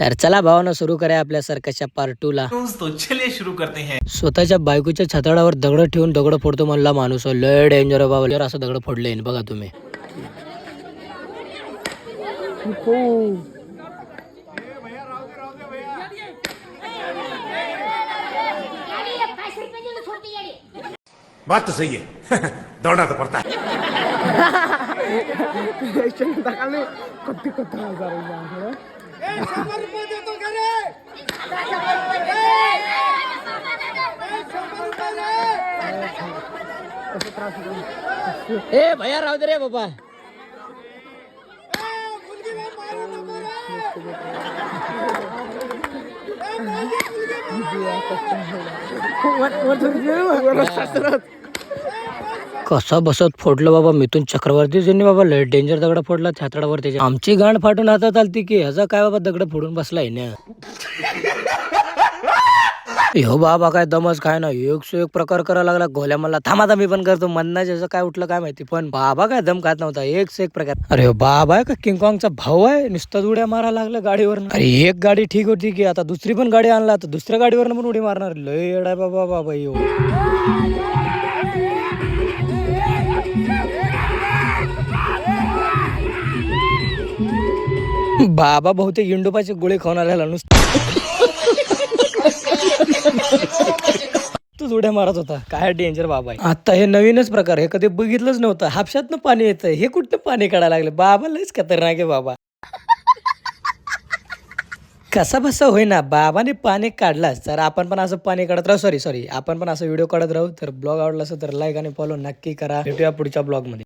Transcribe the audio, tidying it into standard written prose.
तर चला भावानं सुरू करूया आपल्या सर्कसच्या पार्ट 2 ला. तो चलिए शुरू करते हैं. स्वतःच्या बायकोच्या छताडावर दगड ठेवून दगड फोडतो म्हणला माणूस. लय डेंजर बाबा. जर असं दगड फोडले बघा तुम्ही. बात तो सही है. दौड़ना तो पड़ता है. ए भैया राहू दे रे बाबा. कसा बसत फोडलं बाबा मिथून चक्रवर्ती यांनी बाबा. लय डेंजर दगड फोडला छातडावर त्याच्या. आमची गांड फाटून हातात आलती की ह्याचा काय बाबा दगड फोडून बसलाय ना. हो बाबा काय दमच काय ना. एक सो एक प्रकार करायला लागला. गोल्या मला थांबा मी पण करतो म्हणणार. ज्याचं काय उठलं काय माहिती पण बाबा काय दम खात नव्हता. एक से एक प्रकार. अरे हो बाबा आहे का किंगकॉंगचा भाऊ आहे. नुसतं उड्या मारायला लागलं गाडीवर. अरे एक गाडी ठीक होती की आता दुसरी पण गाडी आणला तर दुसऱ्या गाडीवर पण उडी मारणार. लय येडा बाबा बाबा यो. बाबा बहुतेक इंडोपाचे गोळे खाऊन आलेला नुसतं. तू उड्या मारत होता. काय डेंजर बाबा आहे. आता हे नवीनच प्रकार. हे कधी बघितलंच नव्हतं. हापशातनं पाणी येतं. हे कुठं पाणी काढायला लागले बाबा. लयच खतरनाक आहे बाबा. कसा बसा होईना बाबाने पाणी काढलाच तर आपण पण असं पाणी काढत राहू. सॉरी आपण पण असं व्हिडिओ काढत राहू. तर ब्लॉग आवडला असेल तर लाईक आणि फॉलो नक्की करा. भेटूया पुढच्या ब्लॉग मध्ये.